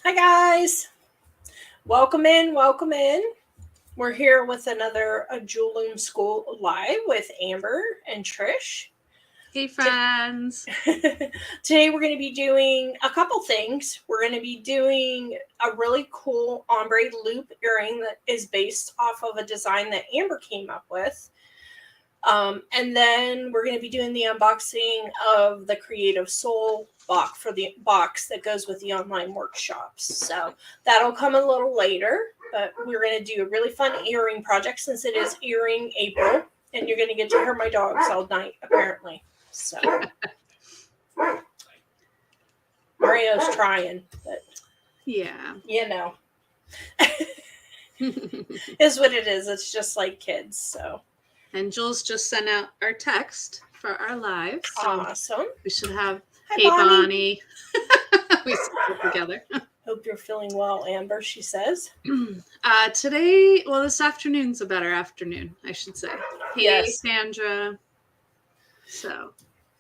Hi guys, welcome in, welcome in. We're here with another Jewel Loom School Live with Amber and Trish. Hey friends. Today we're going to be doing a couple things. We're going to be doing a really cool ombre loop earring that is based off of a design that Amber came up with. And then we're going to be doing the unboxing of the Creative Soul box for the box that goes with the online workshops. So that'll come a little later, but we're going to do a really fun earring project since it is earring April, and you're going to get to hear my dogs all night apparently. So Mario's trying, but yeah, you know, is what it is. It's just like kids. So. And Jules just sent out our text for our live. So awesome. We should have Hi, Hey Bonnie. We sit together. Hope you're feeling well, Amber, she says. Today, well, this afternoon's a better afternoon, I should say. Hey, yes. Sandra. So,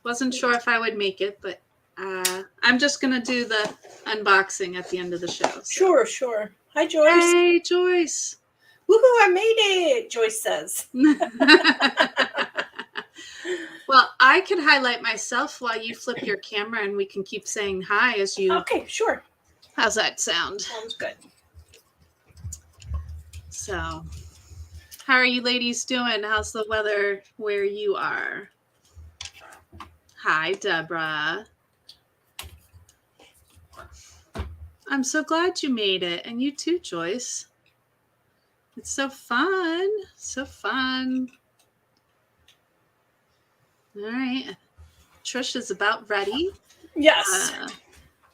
wasn't sure if I would make it, but I'm just going to do the unboxing at the end of the show. So. Sure. Hi, Joyce. Hey, Joyce. Woohoo, I made it, Joyce says. Well, I could highlight myself while you flip your camera and we can keep saying hi as you... Okay, sure. How's that sound? Sounds good. So, how are you ladies doing? How's the weather where you are? Hi, Deborah. I'm so glad you made it. And you too, Joyce. It's so fun. So fun. All right. Trish is about ready. Yes.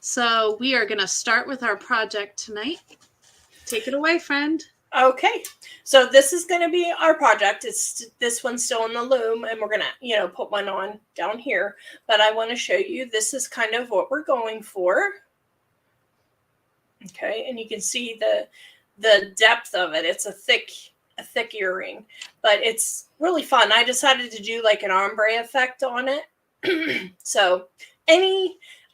So we are going to start with our project tonight. Take it away, friend. Okay. So this is going to be our project. This one's still in the loom, and we're going to, put one on down here. But I want to show you, this is kind of what we're going for. Okay. And you can see the depth of it. It's a thick earring, but it's really fun. I decided to do like an ombre effect on it. So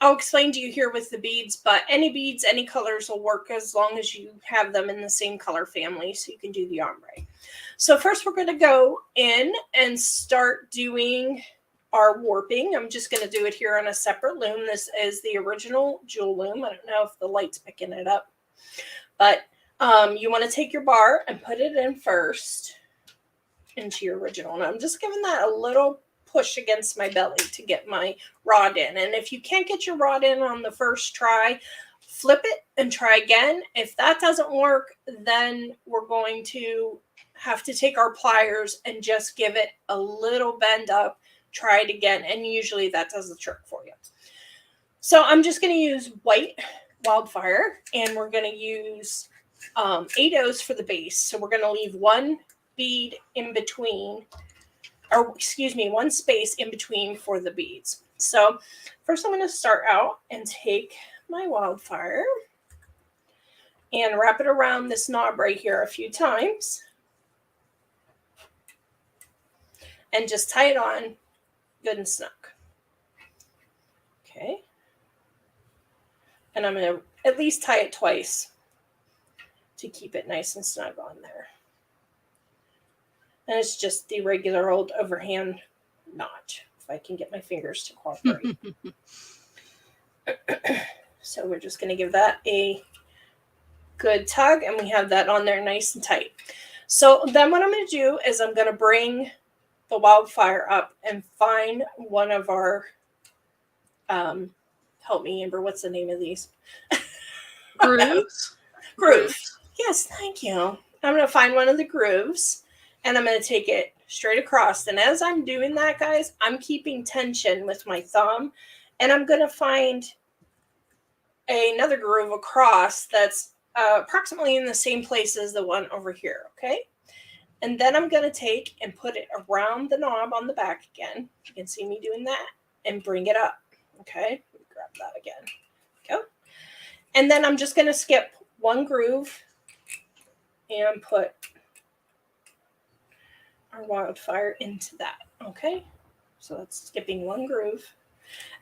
I'll explain to you here with the beads, but any beads, any colors will work as long as you have them in the same color family, so you can do the ombre. So first we're going to go in and start doing our warping. I'm just going to do it here on a separate loom. This is the original Jewel Loom. I don't know if the light's picking it up, but you want to take your bar and put it in first into your original. And I'm just giving that a little push against my belly to get my rod in. And if you can't get your rod in on the first try, flip it and try again. If that doesn't work, then we're going to have to take our pliers and just give it a little bend up, try it again. And usually that does the trick for you. So I'm just going to use white wildfire, and we're going to use 8 O's for the base. So we're going to leave one bead in between, or excuse me, one space in between for the beads. So first I'm going to start out and take my wildfire and wrap it around this knob right here a few times and just tie it on good and snug. Okay. And I'm going to at least tie it twice to keep it nice and snug on there. And it's just the regular old overhand knot, if I can get my fingers to cooperate. So we're just going to give that a good tug, and we have that on there nice and tight. So then what I'm going to do is I'm going to bring the wildfire up and find one of our, help me, Amber, what's the name of these? Grooves? Grooves. Yes, thank you. I'm going to find one of the grooves. And I'm going to take it straight across. And as I'm doing that, guys, I'm keeping tension with my thumb. And I'm going to find another groove across that's approximately in the same place as the one over here, okay? And then I'm going to take and put it around the knob on the back again. You can see me doing that. And bring it up, okay? Grab that again. Go. And then I'm just going to skip one groove and put our wildfire into that. Okay, so that's skipping one groove.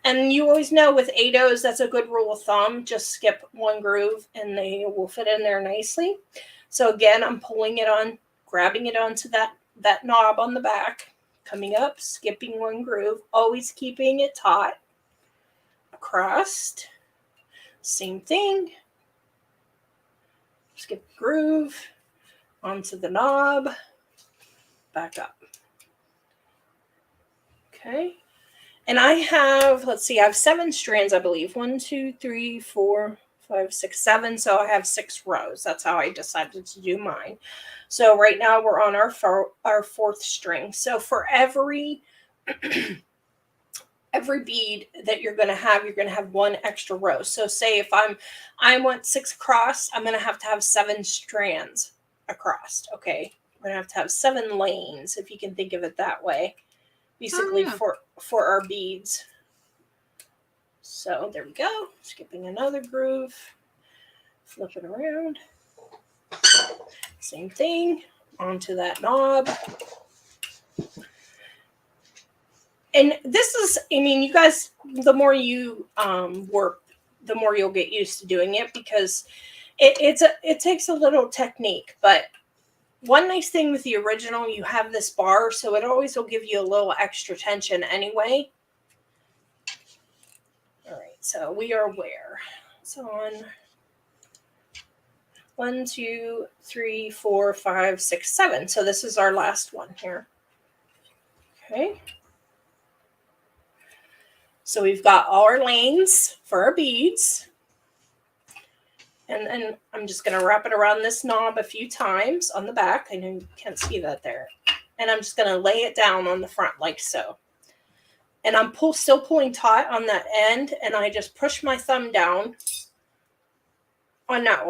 And you always know with 8/0s, that's a good rule of thumb. Just skip one groove and they will fit in there nicely. So again, I'm pulling it on, grabbing it onto that knob on the back, coming up, skipping one groove, always keeping it taut, across, same thing, skip groove, onto the knob, back up. Okay. And I have, let's see, I have 7 strands, I believe. 1, 2, 3, 4, 5, 6, 7. So I have 6 rows. That's how I decided to do mine. So right now we're on our 4th string. So for every bead that you're going to have 1 extra row. So say if I want 6 across, I'm going to have 7 strands across. Okay. I'm going to have 7 lanes, if you can think of it that way. Basically for our beads. So there we go. Skipping another groove. Flip it around. Same thing. Onto that knob. And this is, I mean, you guys, the more you work, the more you'll get used to doing it, because it takes a little technique. But one nice thing with the original, you have this bar, so it always will give you a little extra tension anyway. All right, so we are where? It's on 1, 2, 3, 4, 5, 6, 7. So this is our last one here. Okay. So we've got all our lanes for our beads. And then I'm just going to wrap it around this knob a few times on the back. I know you can't see that there. And I'm just going to lay it down on the front like so. And I'm still pulling taut on that end. And I just push my thumb down on that,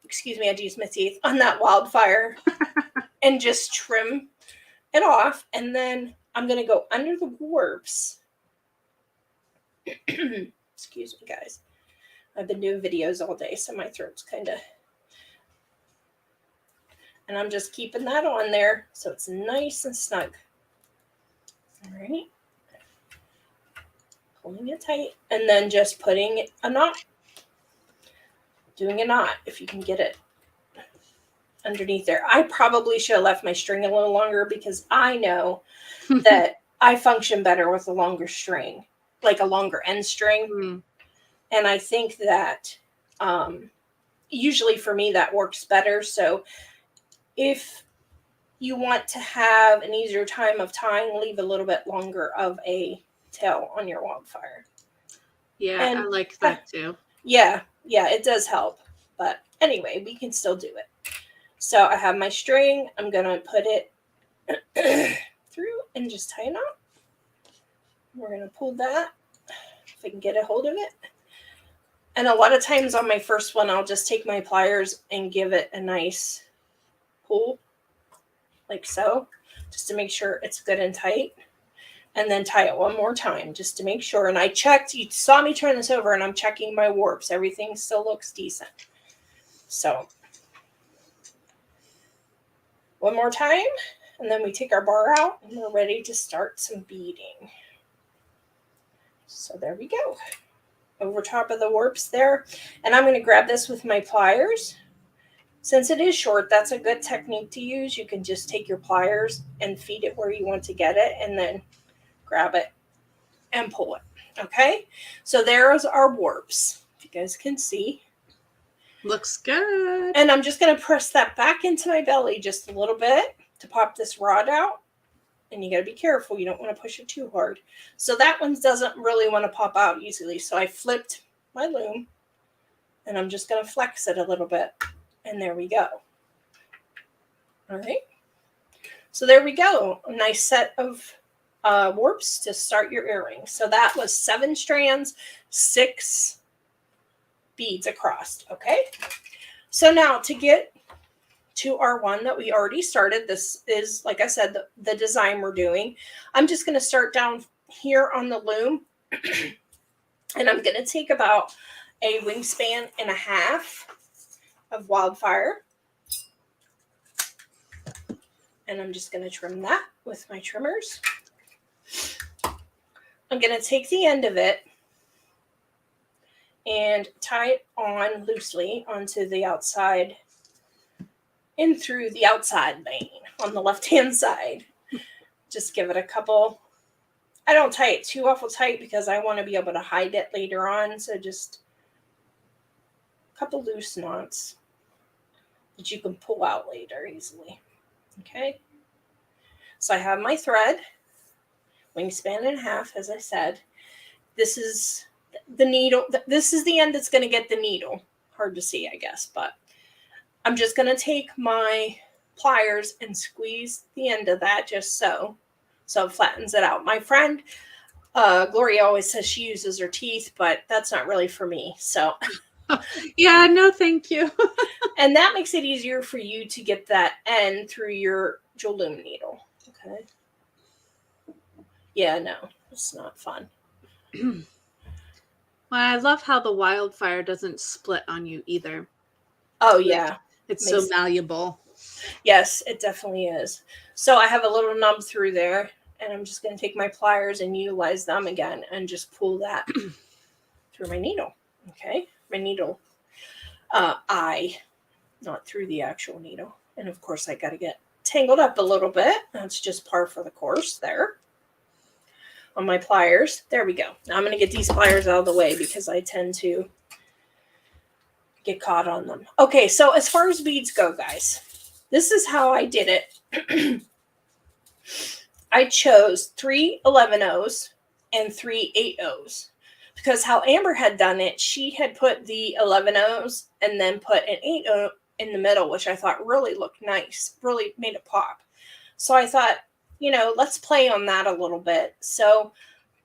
excuse me, I had to use my teeth, on that wildfire and just trim it off. And then I'm going to go under the warps. Excuse me, guys. I've been doing videos all day, so my throat's kind of... And I'm just keeping that on there so it's nice and snug. All right. Pulling it tight. And then just putting a knot. Doing a knot if you can get it underneath there. I probably should have left my string a little longer, because I know that I function better with a longer string, like a longer end string. Mm. And I think that usually for me that works better. So if you want to have an easier time of tying, leave a little bit longer of a tail on your wildfire. Yeah, and I like that too. Yeah, it does help. But anyway, we can still do it. So I have my string. I'm going to put it through and just tie a knot. We're going to pull that, if I can get a hold of it. And a lot of times on my first one, I'll just take my pliers and give it a nice pull, like so, just to make sure it's good and tight. And then tie it one more time, just to make sure. And I checked, you saw me turn this over, and I'm checking my warps. Everything still looks decent. So one more time, and then we take our bar out, and we're ready to start some beading. So there we go. Over top of the warps there. And I'm going to grab this with my pliers. Since it is short, that's a good technique to use. You can just take your pliers and feed it where you want to get it, and then grab it and pull it. Okay, so there's our warps, if you guys can see. Looks good. And I'm just going to press that back into my belly just a little bit to pop this rod out. And you got to be careful. You don't want to push it too hard. So that one doesn't really want to pop out easily. So I flipped my loom, and I'm just going to flex it a little bit. And there we go. All right. So there we go. A nice set of warps to start your earring. So that was 7 strands, 6 beads across. Okay. So now to get to our one that we already started, this is, like I said, the design we're doing. I'm just going to start down here on the loom, and I'm going to take about a wingspan and a half of wildfire, and I'm just going to trim that with my trimmers. I'm going to take the end of it and tie it on loosely onto the outside, in through the outside vein on the left-hand side. Just give it a couple. I don't tie it too awful tight because I want to be able to hide it later on. So just a couple loose knots that you can pull out later easily. Okay. So I have my thread, wingspan in half, as I said. This is the needle. This is the end that's going to get the needle. Hard to see, I guess, but I'm just going to take my pliers and squeeze the end of that just so it flattens it out. My friend Gloria always says she uses her teeth, but that's not really for me. So yeah, no, thank you. And that makes it easier for you to get that end through your jewel loom needle. Okay. Yeah, no, it's not fun. Well, I love how the wildfire doesn't split on you either. Oh, yeah. It's so malleable. Yes, it definitely is. So I have a little nub through there, and I'm just going to take my pliers and utilize them again and just pull that through my needle. Okay. My needle eye, not through the actual needle. And of course, I got to get tangled up a little bit. That's just par for the course there. On my pliers. There we go. Now I'm going to get these pliers out of the way because I tend to get caught on them. Okay, so as far as beads go, guys, this is how I did it. I chose 3 11-0s and 3 8-0s because how Amber had done it, she had put the 11-0s and then put an 8-0 in the middle, which I thought really looked nice, really made it pop. So I thought, let's play on that a little bit. So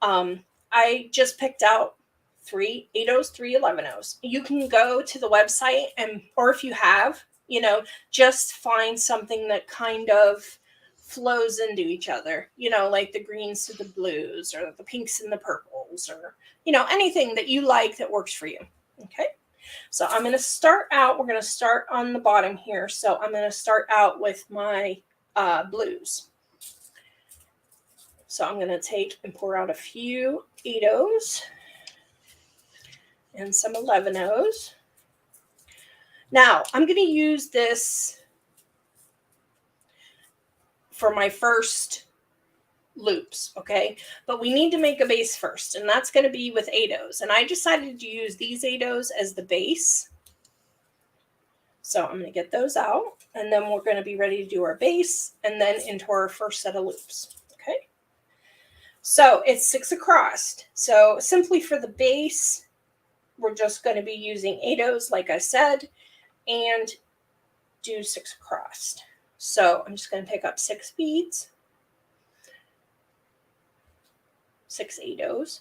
I just picked out 3 8-0s, 3 11-0s. You can go to the website or if you have, just find something that kind of flows into each other, like the greens to the blues or the pinks and the purples or, anything that you like that works for you. Okay. So I'm going to start out, we're going to start on the bottom here. So I'm going to start out with my blues. So I'm going to take and pour out a few 8-0s and some 11-0s. Now I'm going to use this for my first loops, okay? But we need to make a base first, and that's going to be with 8-0s. And I decided to use these 8-0s as the base. So I'm going to get those out, and then we're going to be ready to do our base and then into our first set of loops, okay? So it's 6 across. So simply for the base, we're just going to be using 8-0s, like I said, and do 6 across. So I'm just going to pick up 6 beads, 6 8-0s,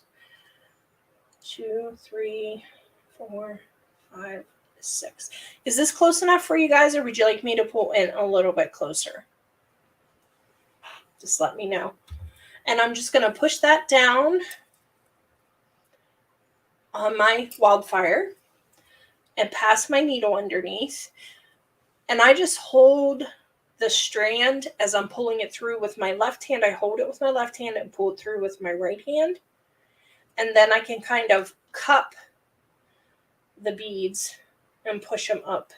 2, 3, 4, 5, 6. Is this close enough for you guys, or would you like me to pull in a little bit closer? Just let me know. And I'm just going to push that down on my wildfire and pass my needle underneath. And I just hold the strand as I'm pulling it through with my left hand. I hold it with my left hand and pull it through with my right hand. And then I can kind of cup the beads and push them up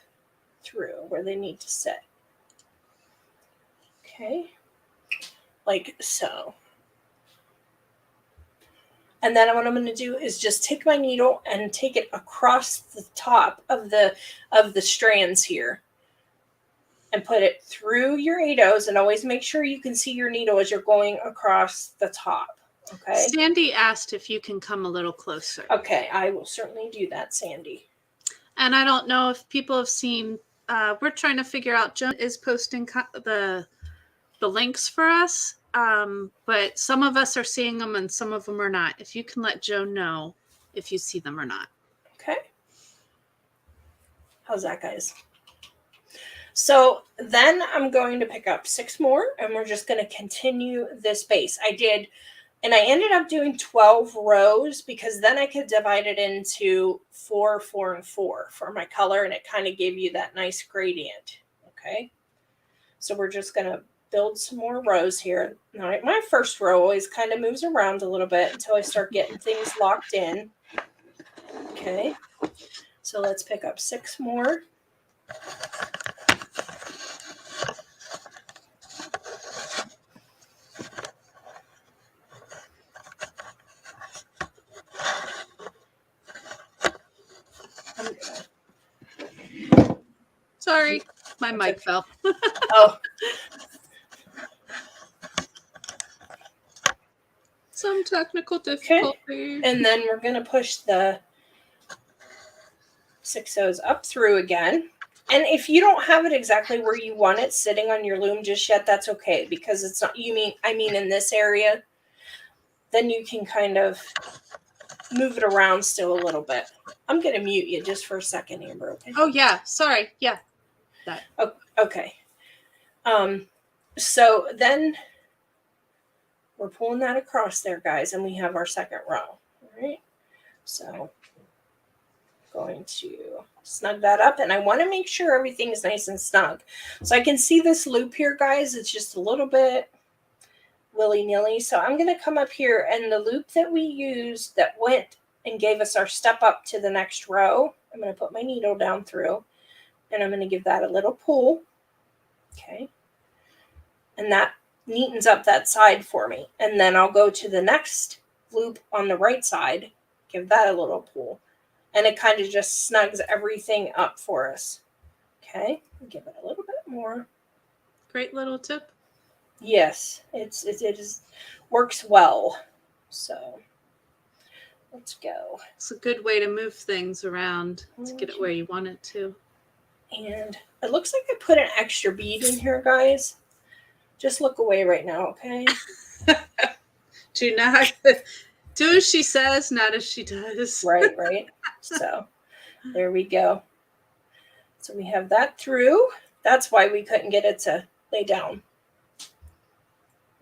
through where they need to sit. Okay. Like so. And then what I'm going to do is just take my needle and take it across the top of the strands here and put it through your 8-0s, and always make sure you can see your needle as you're going across the top. Okay. Sandy asked if you can come a little closer. Okay, I will certainly do that, Sandy. And I don't know if people have seen, we're trying to figure out, Joan is posting the links for us. But some of us are seeing them and some of them are not. If you can let Joan know if you see them or not. Okay. How's that, guys? So then I'm going to pick up 6 more, and we're just going to continue this base. I ended up doing 12 rows because then I could divide it into 4, 4, and 4 for my color, and it kind of gave you that nice gradient. Okay. So we're just going to build some more rows here. All right, my first row always kind of moves around a little bit until I start getting things locked in. Okay, so let's pick up 6 more. Sorry, my mic okay. fell. Oh. Some technical difficulty. Okay. And then we're going to push the 6 O's up through again. And if you don't have it exactly where you want it sitting on your loom just yet, that's okay, because it's not, I mean in this area, then you can kind of move it around still a little bit. I'm going to mute you just for a second, Amber, okay? Oh, yeah. Sorry. Yeah. That. Oh, okay. So then we're pulling that across there, guys, and we have our second row. All right. So going to snug that up, and I want to make sure everything is nice and snug. So I can see this loop here, guys. It's just a little bit willy-nilly. So I'm going to come up here, and the loop that we used that went and gave us our step up to the next row, I'm going to put my needle down through, and I'm going to give that a little pull. Okay. And that neatens up that side for me. And then I'll go to the next loop on the right side, give that a little pull. And it kind of just snugs everything up for us. Okay, give it a little bit more. Great little tip. Yes, it is works well. So let's go. It's a good way to move things around to get it where you want it to. And it looks like I put an extra bead in here, guys. Just look away right now, okay? Do as she says, not as she does. Right. So there we go. So we have that through. That's why we couldn't get it to lay down.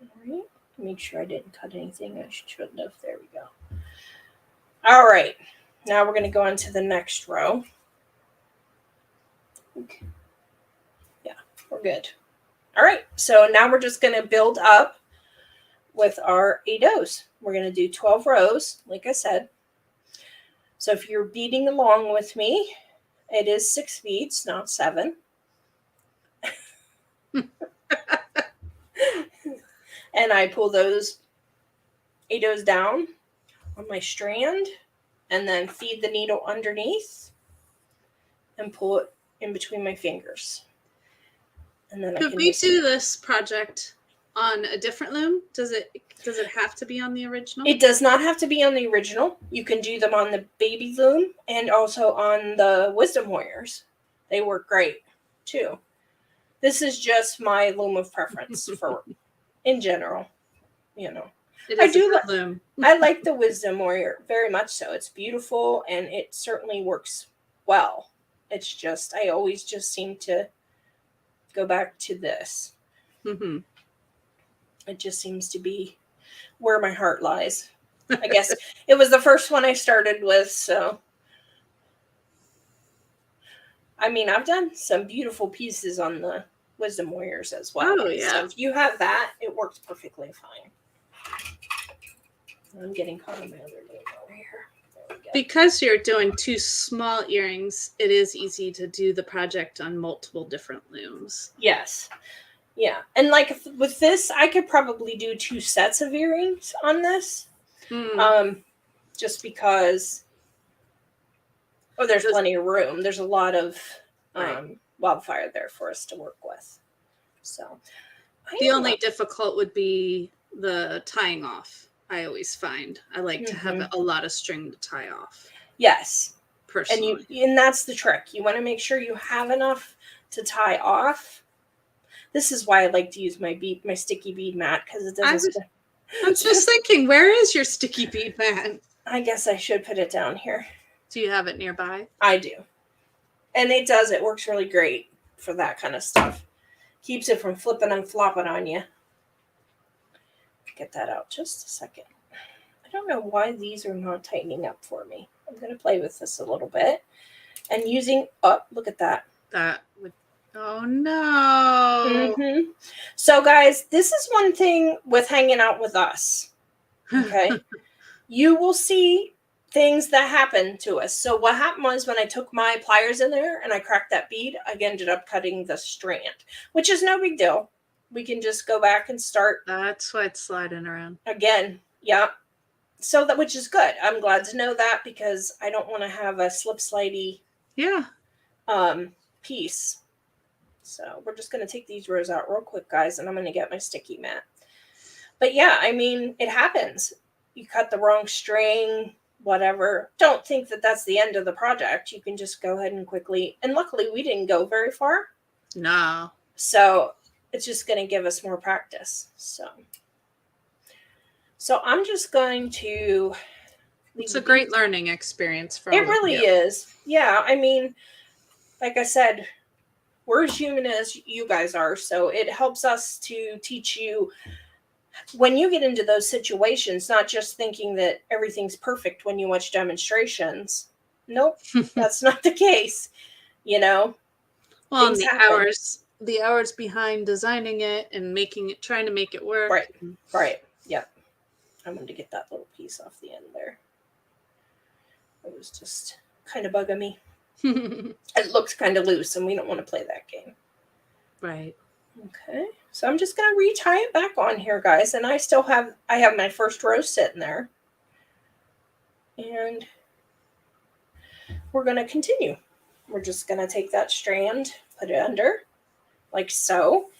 All right. Make sure I didn't cut anything I shouldn't have. There we go. All right. Now we're going to go on to the next row. Okay. Yeah, we're good. All right. So now we're just going to build up with our 8 O's. We're going to do 12 rows, like I said. So if you're beading along with me, it is 6 beads, not 7. And I pull those 8 O's down on my strand and then feed the needle underneath and pull it in between my fingers. And then Could we do this project on a different loom? Does it have to be on the original? It does not have to be on the original. You can do them on the baby loom and also on the Wisdom Warriors. They work great too. This is just my loom of preference for in general, you know. It is a good loom. I like the Wisdom Warrior very much so. It's beautiful and it certainly works well. It's just I always just seem to go back to this. Mm-hmm. It just seems to be where my heart lies. I guess it was the first one I started with, so. I mean, I've done some beautiful pieces on the Wisdom Warriors as well. Oh, yeah. So if you have that, it works perfectly fine. I'm getting caught on my other loom over here. There we go. Because you're doing 2 small earrings, it is easy to do the project on multiple different looms. Yes. Yeah. And like with this, I could probably do 2 sets of earrings on this. Just because there's plenty of room. There's a lot of wildfire there for us to work with. So the only difficult would be the tying off. I always find I like to have a lot of string to tie off. Yes. Personally. And that's the trick. You want to make sure you have enough to tie off. This is why I like to use my sticky bead mat, because it doesn't. I was just thinking, where is your sticky bead mat? I guess I should put it down here. Do you have it nearby? I do. And it does. It works really great for that kind of stuff. Keeps it from flipping and flopping on you. Get that out just a second. I don't know why these are not tightening up for me. I'm going to play with this a little bit. And using, look at that. Oh no. Mm-hmm. So guys, this is one thing with hanging out with us. Okay. You will see things that happen to us. So what happened was when I took my pliers in there and I cracked that bead, I ended up cutting the strand, which is no big deal. We can just go back and start. That's why it's sliding around. Again. Yeah. So that, which is good. I'm glad to know that because I don't want to have a slip slidey piece. So we're just going to take these rows out real quick, guys, and I'm going to get my sticky mat. But yeah, I mean, it happens. You cut the wrong string, whatever. Don't think that that's the end of the project. You can just go ahead and quickly, and luckily we didn't go very far. No. So it's just going to give us more practice. So I'm just going to. It's a great learning experience for all it really of you. is. Yeah, I mean, like I said, we're as human as you guys are. So it helps us to teach you when you get into those situations, not just thinking that everything's perfect when you watch demonstrations. Nope, that's not the case. You know, Well, and things happen. the hours behind designing it and making it, trying to make it work. Right. Yep. I wanted to get that little piece off the end there. It was just kind of bugging me. It looks kind of loose, and we don't want to play that game. Right. Okay. So I'm just going to retie it back on here, guys. And I have my first row sitting there. And we're going to continue. We're just going to take that strand, put it under, like so.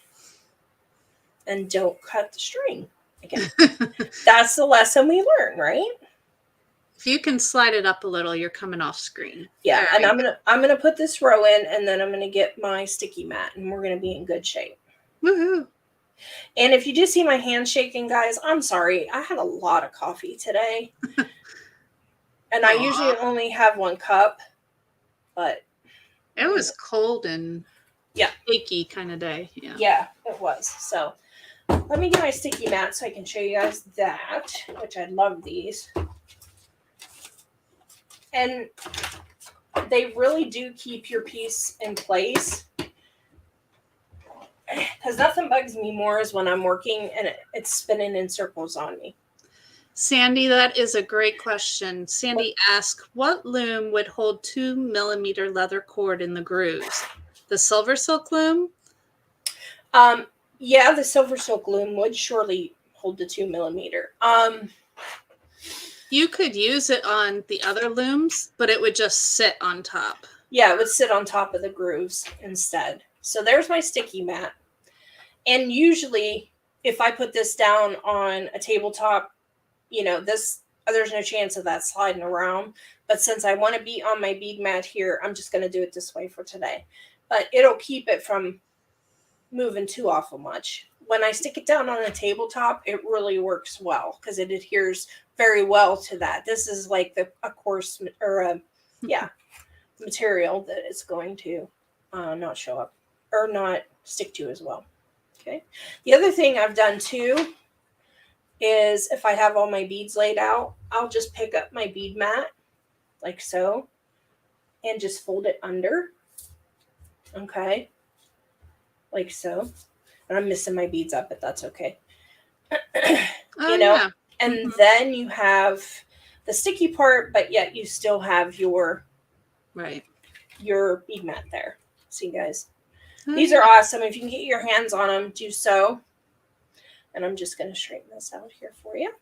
And don't cut the string again. That's the lesson we learn, right? If you can slide it up a little, you're coming off screen. Yeah, and I'm gonna put this row in, and then I'm gonna get my sticky mat, and we're gonna be in good shape. Woohoo! And if you do see my hand shaking, guys, I'm sorry. I had a lot of coffee today, and I usually only have 1 cup, but it was cold and achy kind of day. Yeah, it was. So let me get my sticky mat so I can show you guys that, which I love these. And they really do keep your piece in place. Because nothing bugs me more is when I'm working and it's spinning in circles on me. Sandy, that is a great question. Sandy asked, what loom would hold 2 millimeter leather cord in the grooves? The Silver Silk loom? Yeah, the Silver Silk loom would surely hold the 2 millimeter. You could use it on the other looms, but it would just sit on top. Yeah, it would sit on top of the grooves instead. So there's my sticky mat. And usually, if I put this down on a tabletop, there's no chance of that sliding around. But since I want to be on my bead mat here, I'm just going to do it this way for today. But it'll keep it from moving too awful much. When I stick it down on a tabletop, it really works well because it adheres very well to that. This is like a coarse or material that it's going to not show up or not stick to as well. Okay. The other thing I've done too is if I have all my beads laid out, I'll just pick up my bead mat like so and just fold it under. Okay. Like so. And I'm missing my beads up, but that's okay. And then you have the sticky part, but yet you still have your bead mat there. See, guys, these are awesome. If you can get your hands on them, do so. And I'm just going to straighten this out here for you.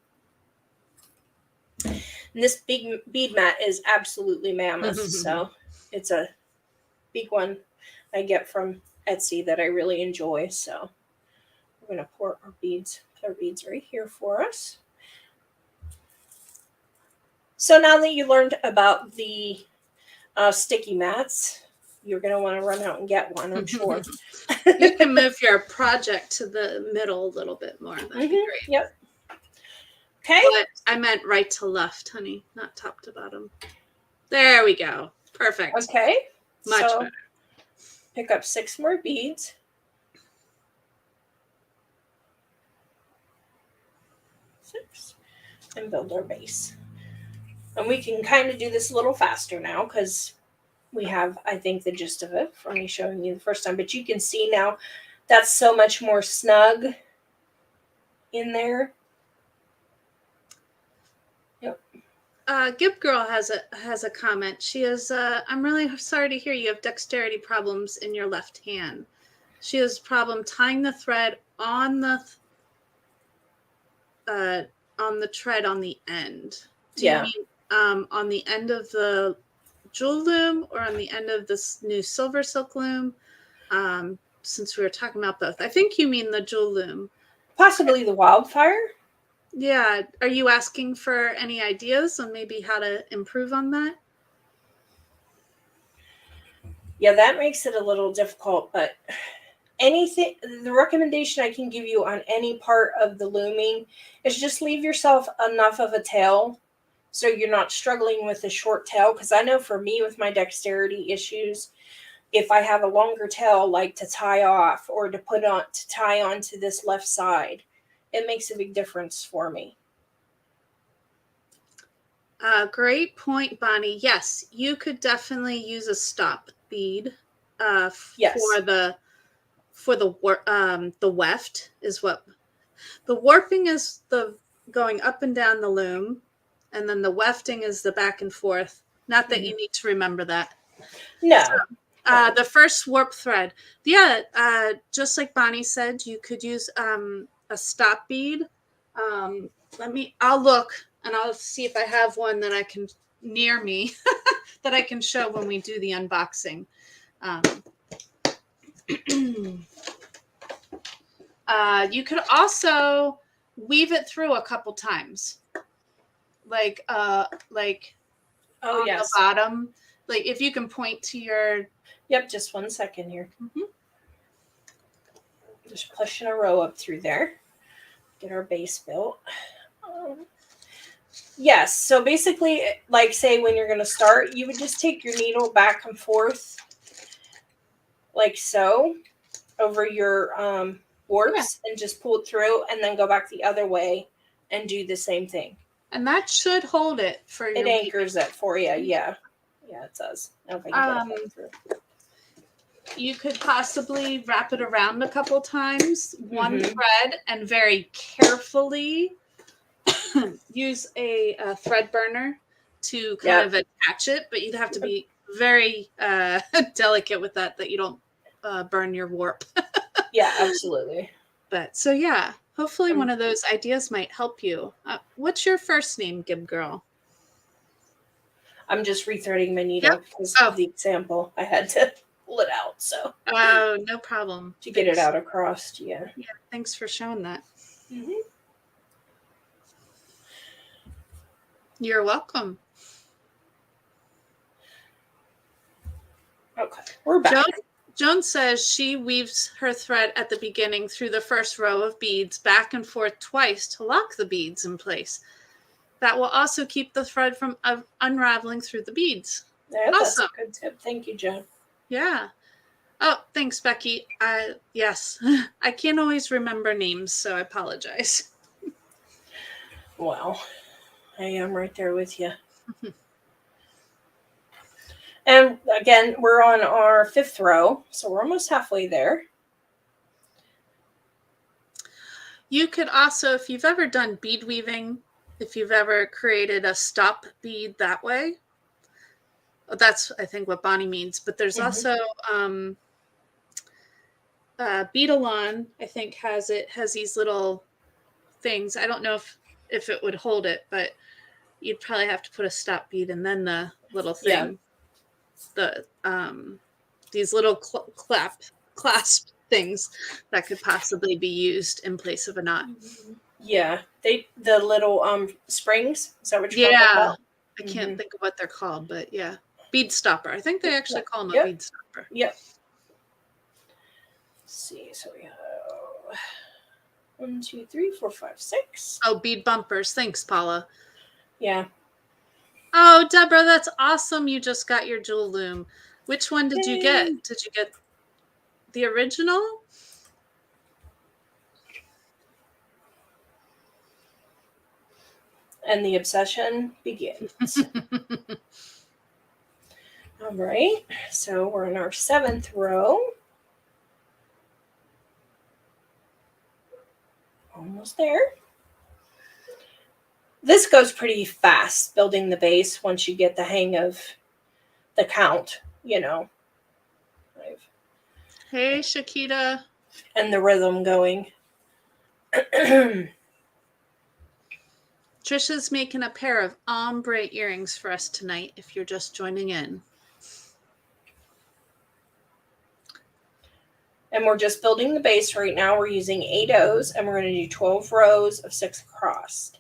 And this big bead mat is absolutely mammoth. So it's a big one I get from Etsy that I really enjoy. So we're going to put our beads right here for us. So now that you learned about the sticky mats, you're going to want to run out and get one, I'm sure. You can move your project to the middle a little bit more. That'd be great. Yep. Okay. But I meant right to left, honey, not top to bottom. There we go. Perfect. Okay. Much better. Pick up 6 more beads. 6. And build our base. And we can kind of do this a little faster now because we have, I think, the gist of it from me showing you the first time. But you can see now that's so much more snug in there. Yep. Gib Girl has a comment. She is, I'm really sorry to hear you have dexterity problems in your left hand. She has problem tying the thread on the tread on the end. Do you mean on the end of the jewel loom or on the end of this new silver silk loom? Since we were talking about both, I think you mean the jewel loom. Possibly the wildfire. Yeah. Are you asking for any ideas on maybe how to improve on that? Yeah, that makes it a little difficult, but anything, the recommendation I can give you on any part of the looming is just leave yourself enough of a tail so you're not struggling with a short tail. Because I know for me with my dexterity issues, if I have a longer tail, like to tie off or to tie onto this left side, it makes a big difference for me. Great point, Bonnie. Yes, you could definitely use a stop bead Yes. for the weft is what the warping is, the going up and down the loom, and then the wefting is the back and forth. Not that you need to remember that. No. So, the first warp thread. Yeah, just like Bonnie said, you could use a stop bead. I'll look and I'll see if I have one that I can near me that I can show when we do the unboxing. You could also weave it through a couple times, like on the bottom. Like if you can point to your. Yep, just 1 second here. Just pushing a row up through there. Get our base built. Yes, so basically, like say when you're going to start, you would just take your needle back and forth, like so, over your warps, and just pull it through, and then go back the other way and do the same thing. And that should hold it for you. It anchors it for you, yeah. Yeah, it does. Now if I can get it through. You could possibly wrap it around a couple times, one thread, and very carefully use a thread burner to kind of attach it, but you'd have to be very delicate with that you don't burn your warp. Yeah, absolutely. But so yeah, hopefully one of those ideas might help you. What's your first name, Gib Girl? I'm just rethreading my needle because of the example. I had to pull it out, so. Oh, no problem. To get it out across, yeah. Yeah, thanks for showing that. You're welcome. Okay, we're back. Joan says she weaves her thread at the beginning through the first row of beads back and forth twice to lock the beads in place. That will also keep the thread from unraveling through the beads. Yeah, that's a good tip. Thank you, Joan. Yeah. Oh, thanks, Becky. Yes, I can't always remember names, so I apologize. Well, I am right there with you. And again, we're on our 5th row, so we're almost halfway there. You could also, if you've ever done bead weaving, if you've ever created a stop bead that way, that's, I think, what Bonnie means. But there's also Beadalon, I think, has these little things. I don't know if it would hold it, but you'd probably have to put a stop bead and then the little thing. The these little clasp things that could possibly be used in place of a knot. Yeah, the little springs. Is that what you're talking about? I can't think of what they're called, but yeah, bead stopper. I think they actually call them a bead stopper. Yep. Let's see. So we have 1, 2, 3, 4, 5, 6. Oh, bead bumpers. Thanks, Paula. Yeah. Oh, Deborah, that's awesome. You just got your jewel loom. Which one did you get? Did you get the original? And the obsession begins. All right, so we're in our 7th row. Almost there. This goes pretty fast, building the base once you get the hang of the count, you know. Hey, Shakita. And the rhythm going. Trisha's making a pair of ombre earrings for us tonight if you're just joining in. And we're just building the base right now. We're using 8 O's, and we're going to do 12 rows of 6 across.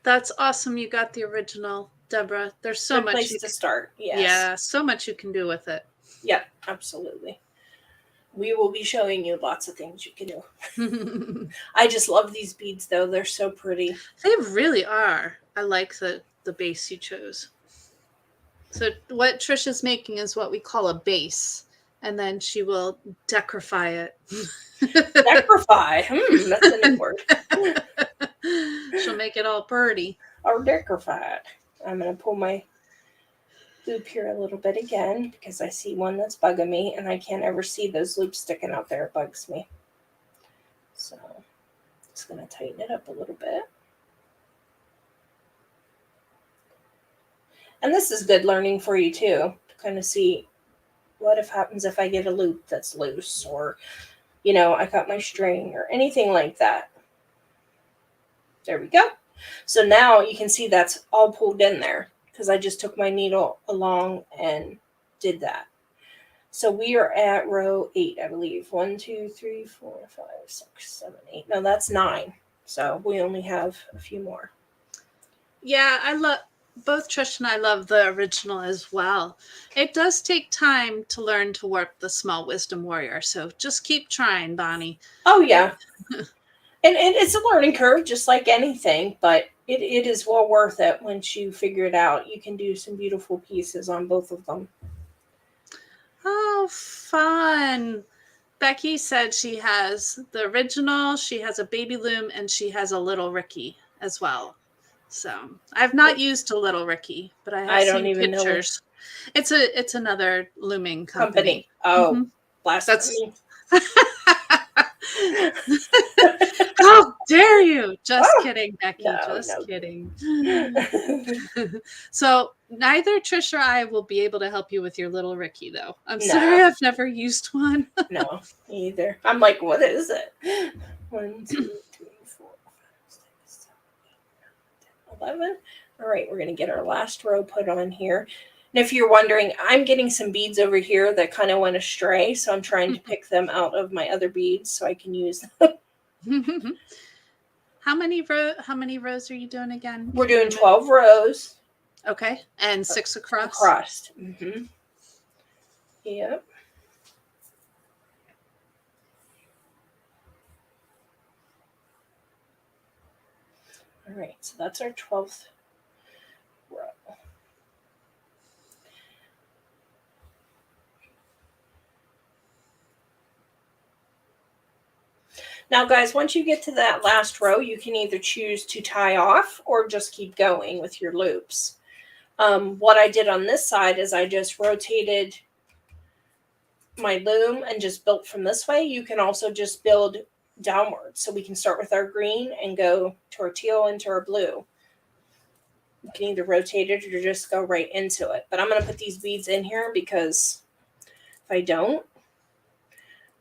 That's awesome. You got the original, Deborah. There's so Good much place to start. Yes. Yeah, so much you can do with it. Yep, absolutely. We will be showing you lots of things you can do. I just love these beads, though. They're so pretty. They really are. I like the base you chose. So what Trisha's making is what we call a base, and then she will decorify it. Decorify. That's a new word. She'll make it all birdie. Or decorify it. I'm going to pull my loop here a little bit again because I see one that's bugging me, and I can't ever see those loops sticking out there. It bugs me. So just going to tighten it up a little bit. And this is good learning for you too, to kind of see what happens if I get a loop that's loose, or, you know, I cut my string or anything like that. There we go. So now you can see that's all pulled in there because I just took my needle along and did that. So we are at row 8, I believe. 1, 2, 3, 4, 5, 6, 7, 8. No, that's 9. So we only have a few more. Yeah, I love both Trish and I love the original as well. It does take time to learn to work the small wisdom warrior. So just keep trying, Bonnie. Oh, yeah. And it's a learning curve, just like anything, but it is well worth it once you figure it out. You can do some beautiful pieces on both of them. Oh, fun. Becky said she has the original, she has a baby loom, and she has a little Ricky as well. So I've not used a little Ricky, but I have seen pictures. It's another looming company. Oh, blasphemy. How dare you? Just kidding, Becky. Just kidding. So neither Trish or I will be able to help you with your little Ricky, though. I'm sorry, I've never used one. No, either. I'm like, what is it? 1, 2, 3, 4, 5, 6, 7, 8, 9, 10, 11. All right, we're going to get our last row put on here. And if you're wondering, I'm getting some beads over here that kind of went astray, so I'm trying to pick them out of my other beads so I can use them. How many rows are you doing again? We're doing 12 rows. Okay, and 6 across. Across. Mm-hmm. Yep. All right, so that's our 12th row. Now, guys, once you get to that last row, you can either choose to tie off or just keep going with your loops. What I did on this side is I just rotated my loom and just built from this way. You can also just build downwards. So we can start with our green and go to our teal into our blue. You can either rotate it or just go right into it. But I'm going to put these beads in here because if I don't,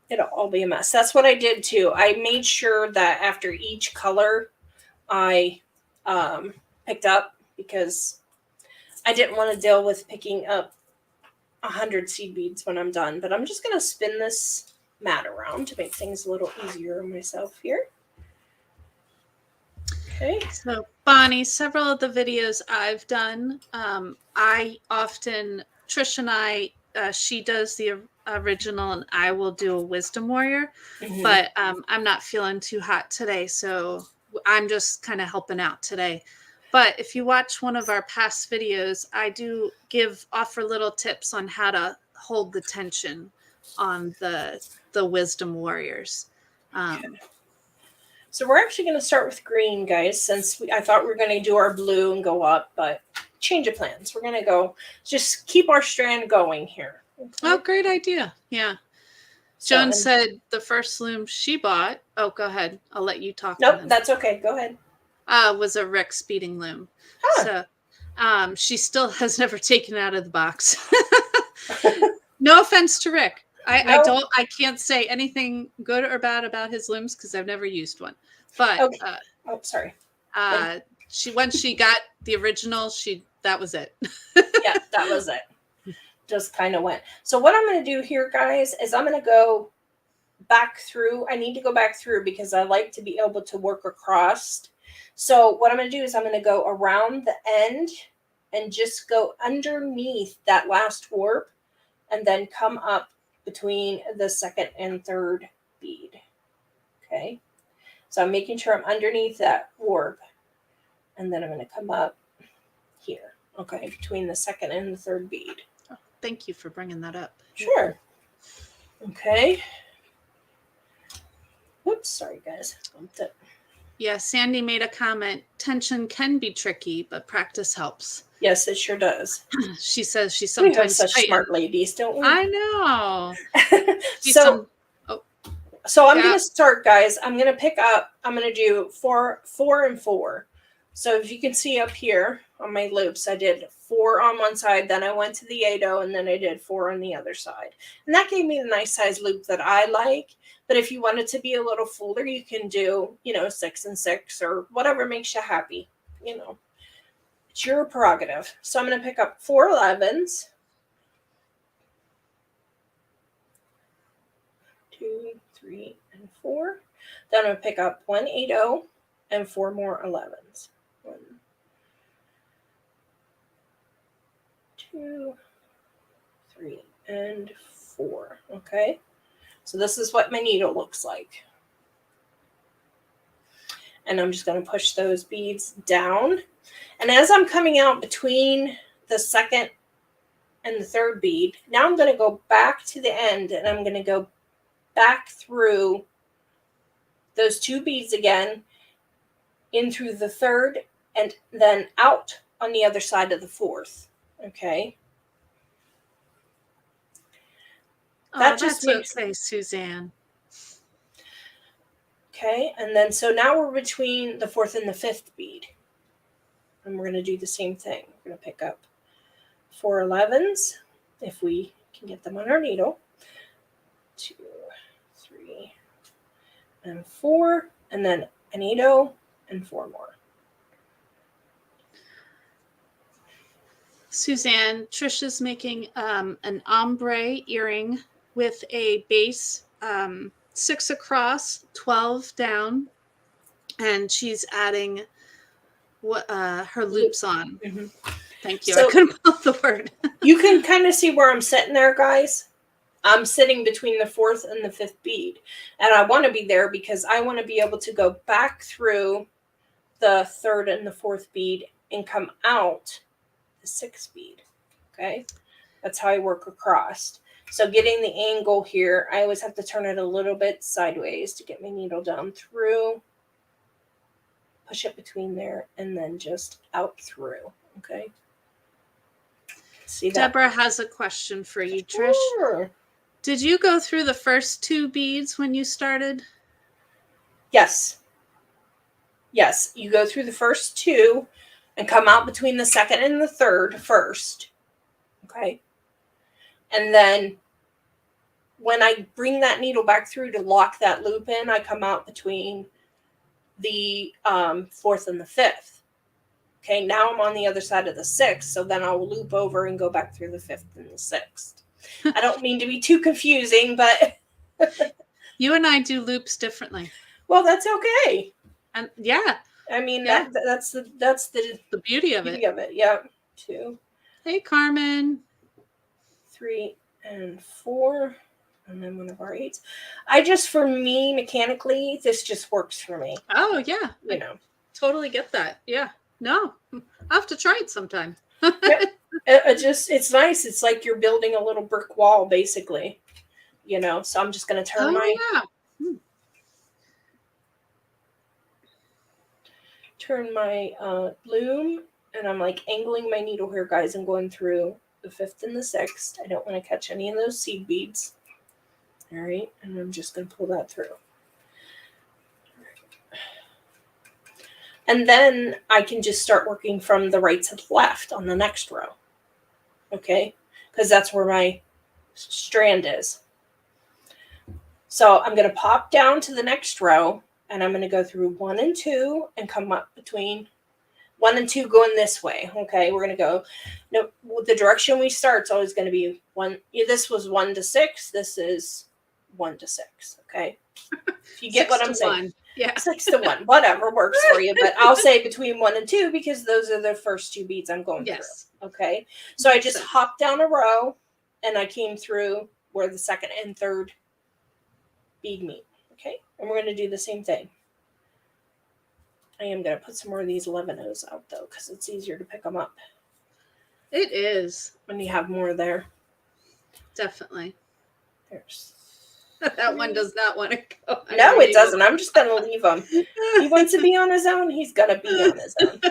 it'll all be a mess. That's what I did too. I made sure that after each color I picked up, because I didn't want to deal with picking up 100 seed beads when I'm done. But I'm just going to spin this mat around to make things a little easier on myself here. Okay. So Bonnie, several of the videos I've done, I often, Trish and I, she does the original and I will do a wisdom warrior, but I'm not feeling too hot today, so I'm just kind of helping out today. But if you watch one of our past videos, I do offer little tips on how to hold the tension on the wisdom warriors. So we're actually going to start with green, guys, since I thought we were going to do our blue and go up, but change of plans. We're going to go just keep our strand going here. Okay? Oh, great idea. Yeah. So, Joan said the first loom she bought. Oh, go ahead. I'll let you talk. Nope, that's okay. Go ahead. Was a Rick speeding loom. Huh. So she still has never taken it out of the box. No offense to Rick. I can't say anything good or bad about his looms because I've never used one. But okay. Oh, sorry. Once she got the original, that was it. Yeah, that was it. Just kind of went. So what I'm going to do here, guys, is I'm going to go back through. I need to go back through because I like to be able to work across. So what I'm going to do is I'm going to go around the end and just go underneath that last warp and then come up between the second and third bead. Okay. So I'm making sure I'm underneath that warp and then I'm going to come up here. Okay. Between the second and the third bead. Oh, thank you for bringing that up. Sure. Okay. Oops, sorry guys. Yeah, Sandy made a comment. Tension can be tricky, but practice helps. Yes, it sure does. She says she sometimes we have such smart ladies, don't we? I know. So I'm gonna start, guys. I'm gonna pick up. I'm gonna do 4, 4, and 4. So if you can see up here on my loops, I did 4 on one side, then I went to the 8-0, and then I did 4 on the other side. And that gave me the nice size loop that I like. But if you want it to be a little fuller, you can do, 6 and 6 or whatever makes you happy. It's your prerogative. So I'm going to pick up 4 11s. 2, 3, and 4. Then I'm going to pick up 1 8-0 and 4 more 11s. 1, 2, 3, and 4. Okay. So this is what my needle looks like. And I'm just going to push those beads down. And as I'm coming out between the second and the third bead, now I'm going to go back to the end and I'm going to go back through those 2 beads again, in through the third, and then out on the other side of the fourth. Okay. That just makes okay, Suzanne. Okay, and then so now we're between the 4th and the 5th bead. And we're going to do the same thing. We're going to pick up 4 11s, if we can get them on our needle. 2, 3, and 4, and then an 8-0 and 4 more. Suzanne, Tricia's making an ombre earring with a base 6 across, 12 down, and she's adding her loops on. Mm-hmm. Thank you. So, I couldn't pull the word. You can kind of see where I'm sitting there, guys. I'm sitting between the 4th and the 5th bead, and I want to be there because I want to be able to go back through the 3rd and the 4th bead and come out the 6th bead. Okay, that's how I work across. So getting the angle here, I always have to turn it a little bit sideways to get my needle down through, push it between there, and then just out through. Okay. See that? Deborah has a question for you, Trish. Sure. Did you go through the first 2 beads when you started? Yes. Yes, you go through the first 2 and come out between the 2nd and the 3rd first. Okay. And then when I bring that needle back through to lock that loop in, I come out between the 4th and the 5th. Okay, now I'm on the other side of the 6th, so then I'll loop over and go back through the 5th and the 6th. I don't mean to be too confusing, but you and I do loops differently. Well, that's okay. And yeah. I mean, yeah. That's the beauty of it. Yeah. 2. Hey, Carmen. 3 and 4, and then one of our 8s. For me, mechanically, this just works for me. Oh yeah, totally get that. Yeah, no, I'll have to try it sometime. Yeah. It's nice. It's like you're building a little brick wall, basically. So I'm just going to turn turn my loom, And I'm like angling my needle here, guys, and going through the 5th and the 6th. I don't want to catch any of those seed beads. All right, and I'm just going to pull that through. And then I can just start working from the right to the left on the next row. Okay, because that's where my strand is. So I'm going to pop down to the next row, and I'm going to go through 1 and 2 and come up between 1 and 2 going this way. Okay, we're going to go, no, the direction we start is always going to be 1. This was 1 to 6. This is 1 to 6. Okay, if you get what I'm saying. Yeah. 6 to 1, whatever works for you. But I'll say between 1 and 2 because those are the first 2 beads I'm going through. Okay, so I just hopped down a row and I came through where the 2nd and 3rd bead meet. Okay, and we're going to do the same thing. I am going to put some more of these 11-O's out though because it's easier to pick them up. It is. When you have more there. Definitely. There's that one does not want to go. No, it doesn't. I'm just going to leave him. He wants to be on his own. He's going to be on his own.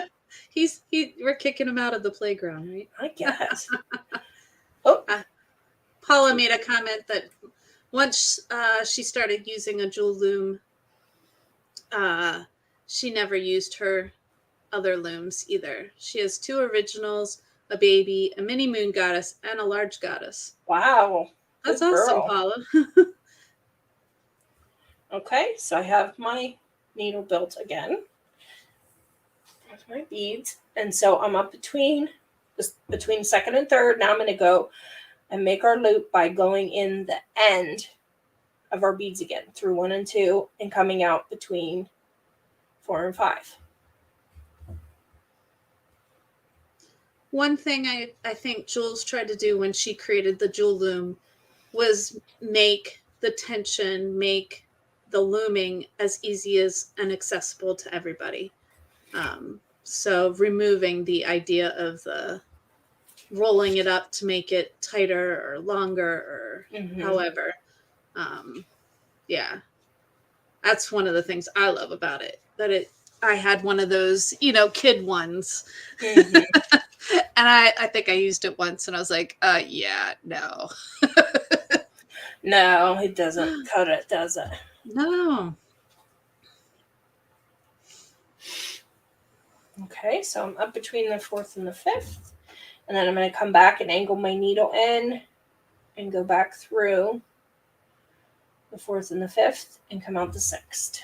We're kicking him out of the playground, right? I guess. Paula made a comment that once she started using a jewel loom, she never used her other looms either. She has 2 originals, a baby, a mini moon goddess, and a large goddess. Wow. That's awesome, Paula. Okay, so I have my needle built again with my beads. And so I'm up between 2nd and 3rd. Now I'm going to go and make our loop by going in the end of our beads again through 1 and 2 and coming out between 4 and 5. One thing I think Jules tried to do when she created the jewel loom was make the tension, make the looming as easy as and accessible to everybody. So removing the idea of the rolling it up to make it tighter or longer or however. Yeah. That's one of the things I love about it. I had one of those, kid ones. And I think I used it once and I was like, yeah, no. No, it doesn't cut it, does it? No. Okay, so I'm up between the 4th and the 5th. And then I'm going to come back and angle my needle in and go back through the 4th and the 5th and come out the 6th.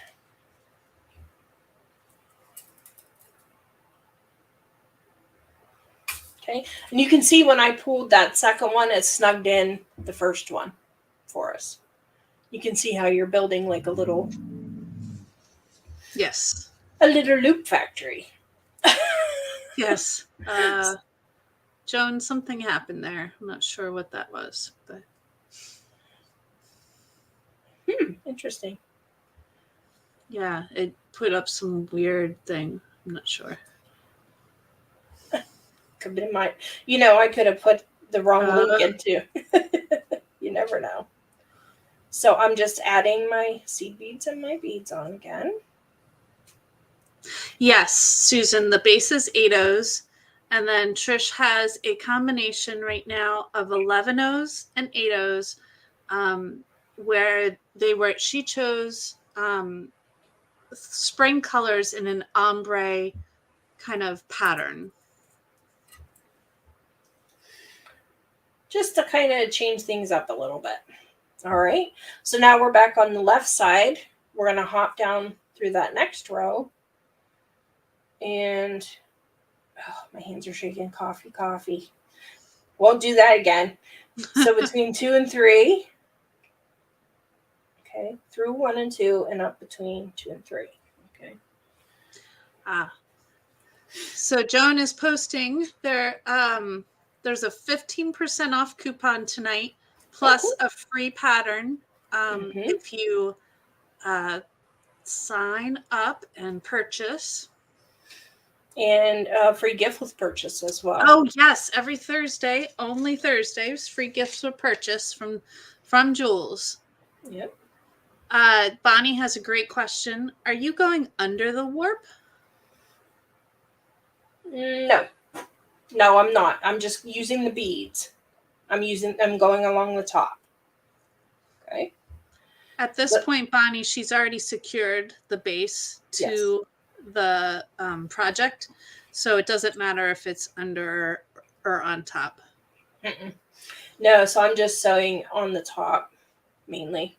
Okay, and you can see when I pulled that second one, it snugged in the first one for us. You can see how you're building like a little... Yes. A little loop factory. Yes. Joan, something happened there. I'm not sure what that was, but interesting. Yeah, it put up some weird thing. I'm not sure. Could be my, I could have put the wrong link into. You never know. So I'm just adding my seed beads and my beads on again. Yes, Susan, the base is 8-O's. And then Trish has a combination right now of 11-O's and 8-O's, where she chose spring colors in an ombre kind of pattern. Just to kind of change things up a little bit. All right. So now we're back on the left side. We're going to hop down through that next row. And my hands are shaking. Coffee. Won't do that again. So between 2 and 3. Okay. Through 1 and 2 and up between 2 and 3. Okay. So Joan is posting there. There's a 15% off coupon tonight, plus a free pattern if you sign up and purchase. And free gift with purchase as well. Oh, yes. Every Thursday, only Thursdays, free gifts with purchase from Jules. Yep. Bonnie has a great question. Are you going under the warp? No, no, I'm not. I'm just using the beads. I'm going along the top. Okay. At this point, Bonnie, she's already secured the base to the project. So it doesn't matter if it's under or on top. Mm-mm. No, so I'm just sewing on the top mainly.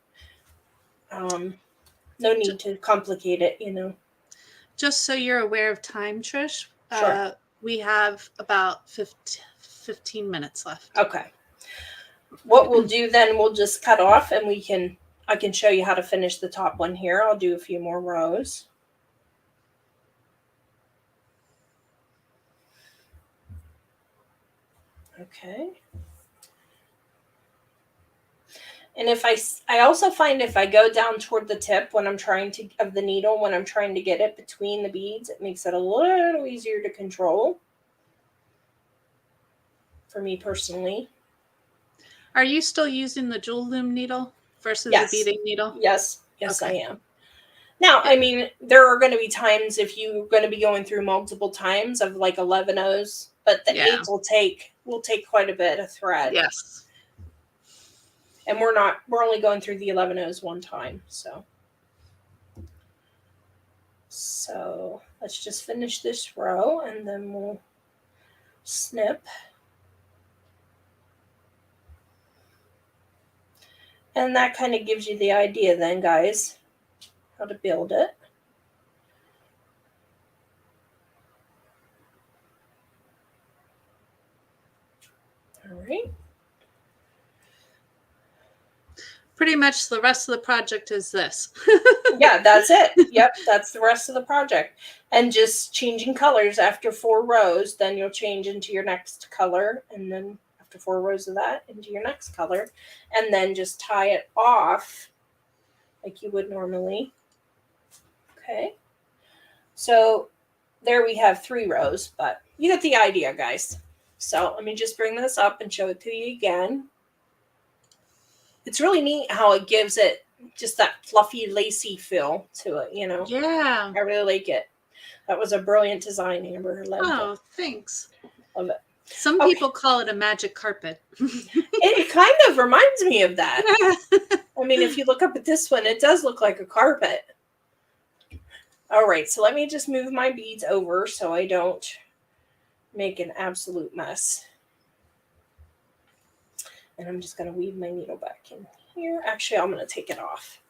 No need to complicate it, you know. Just so you're aware of time, Trish, Sure. we have about 15 minutes left. Okay. What we'll do then, we'll just cut off and I can show you how to finish the top one here. I'll do a few more rows. Okay. And I also find if I go down toward the tip when I'm of the needle, when I'm trying to get it between the beads, it makes it a little easier to control for me personally. Are you still using the jewel loom needle versus Yes. the beading needle? Yes, Okay. I am. Now, I mean, there are going to be times if you're going to be going through multiple times of like 11 O's, but the 8 will take quite a bit of thread. Yes. And we're only going through the 11 O's one time, so let's just finish this row and then we'll snip. And that kind of gives you the idea then, guys, how to build it. All right. Pretty much the rest of the project is this. Yeah, that's it. Yep, that's the rest of the project. And just changing colors after 4 rows, then you'll change into your next color, and then after 4 rows of that, into your next color, and then just tie it off like you would normally. Okay. So there we have 3 rows, but you get the idea, guys. So let me just bring this up and show it to you again. It's really neat how it gives it just that fluffy, lacy feel to it, you know? Yeah. I really like it. That was a brilliant design, Amber. Oh, thanks. Love it. Some people call it a magic carpet. It kind of reminds me of that. I mean, if you look up at this one, it does look like a carpet. All right, so let me just move my beads over so I don't make an absolute mess. And I'm just going to weave my needle back in here. Actually, I'm going to take it off.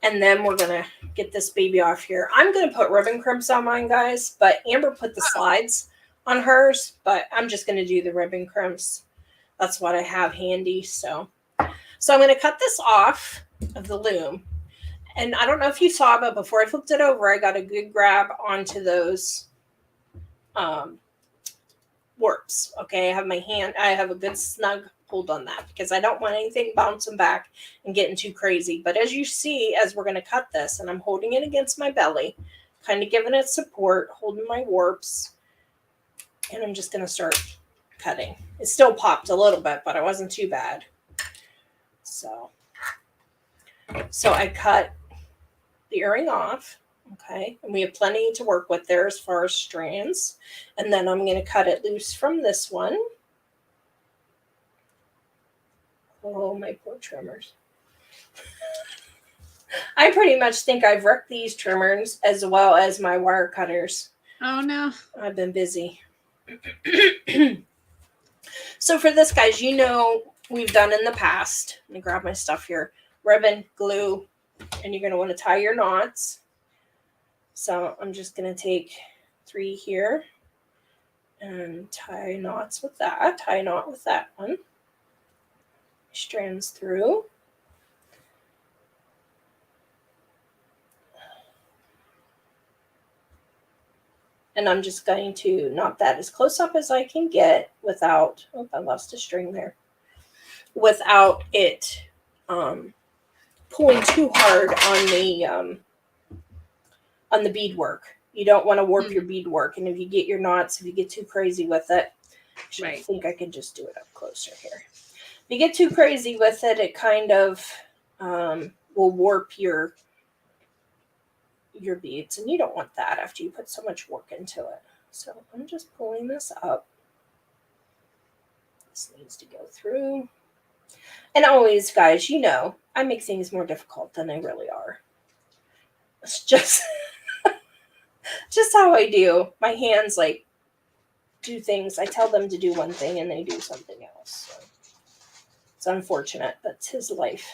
And then we're going to get this baby off here. I'm going to put ribbon crimps on mine, guys, but Amber put the slides on hers, but I'm just going to do the ribbon crimps. That's what I have handy. So I'm going to cut this off of the loom. And I don't know if you saw, but before I flipped it over, I got a good grab onto those warps. Okay, I have a good snug hold on that because I don't want anything bouncing back and getting too crazy. But as you see, as we're going to cut this, and I'm holding it against my belly, kind of giving it support, holding my warps, and I'm just going to start cutting. It still popped a little bit, but it wasn't too bad. So I cut the earring off. Okay, and we have plenty to work with there as far as strands. And then I'm going to cut it loose from this one. Oh, my poor trimmers. I pretty much think I've wrecked these trimmers as well as my wire cutters. Oh, no. I've been busy. So for this, guys, you know we've done in the past. Let me grab my stuff here. Ribbon, glue, and you're going to want to tie your knots. So I'm just going to take 3 here and tie knots with that. Tie a knot with that one. Strands through. And I'm just going to knot that as close up as I can get without, oh, I lost a string there, without it pulling too hard on the beadwork. You don't want to warp your beadwork. And if you get your knots, if you get too crazy with it, actually, I think I can just do it up closer here. If you get too crazy with it, it kind of will warp your beads, and you don't want that after you put so much work into it. So I'm just pulling this up. This needs to go through. And always, guys, you know, I make things more difficult than they really are. It's just, just how I do. My hands, like, do things. I tell them to do one thing and they do something else. So it's unfortunate. That's his life.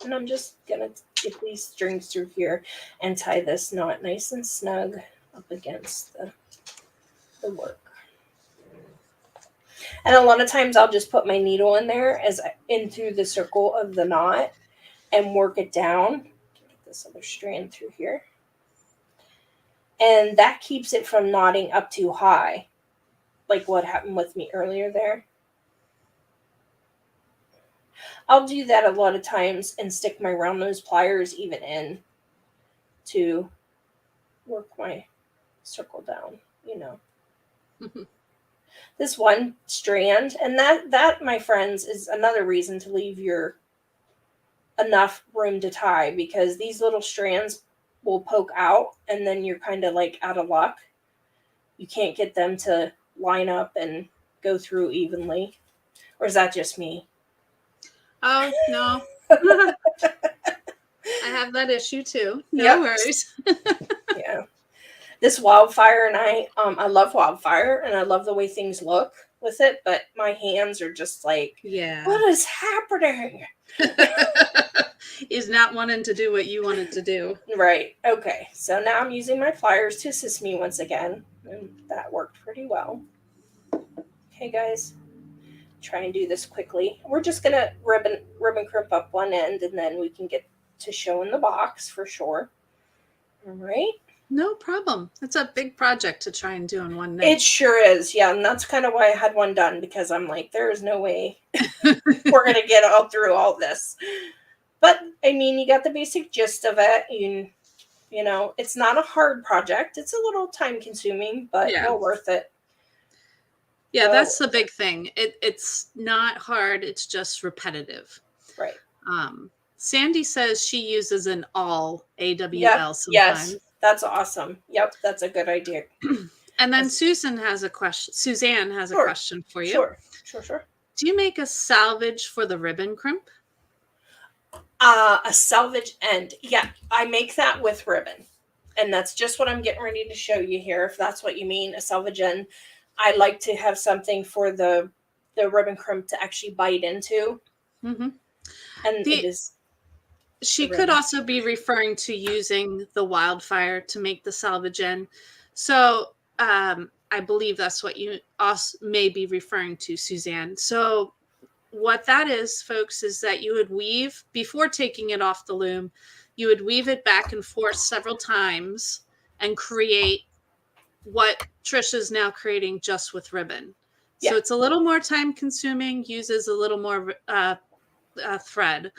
And I'm just going to get these strings through here and tie this knot nice and snug up against the work. And a lot of times I'll just put my needle in there in through the circle of the knot and work it down. Get this other strand through here. And that keeps it from knotting up too high, like what happened with me earlier there. I'll do that a lot of times and stick my round nose pliers even in to work my circle down, you know. This one strand, and that, my friends, is another reason to leave your enough room to tie, because these little strands will poke out and then you're kind of like out of luck. You can't get them to line up and go through evenly. Or is that just me? Oh, no. I have that issue too. No worries. Yeah. This wildfire, and I love wildfire and I love the way things look with it, but my hands are just like, yeah. What is happening? Is not wanting to do what you wanted to do. Right. Okay. So now I'm using my pliers to assist me once again, and that worked pretty well. Okay, guys. Try and do this quickly. We're just gonna ribbon crimp up one end, and then we can get to showing the box for sure. All right. No problem. It's a big project to try and do in one night. It sure is. Yeah, and that's kind of why I had one done, because I'm like, there is no way we're gonna get all through all this. But I mean, you got the basic gist of it. You know, it's not a hard project. It's a little time consuming, but well worth it. Yeah, that's the big thing. It's not hard. It's just repetitive. Right. Sandy says she uses an AWL sometimes. Yes, that's awesome. Yep, that's a good idea. And then Suzanne has a question for you. Sure. Do you make a salvage for the ribbon crimp? A salvage end. Yeah, I make that with ribbon. And that's just what I'm getting ready to show you here, if that's what you mean, a salvage end. I like to have something for the ribbon crimp to actually bite into. Mm-hmm. And it is. She could also be referring to using the wildfire to make the salvage end. So I believe that's what you also may be referring to, Suzanne. So what that is, folks, is that you would weave, before taking it off the loom, you would weave it back and forth several times and create what Trisha's now creating just with ribbon. Yeah. So it's a little more time consuming, uses a little more thread,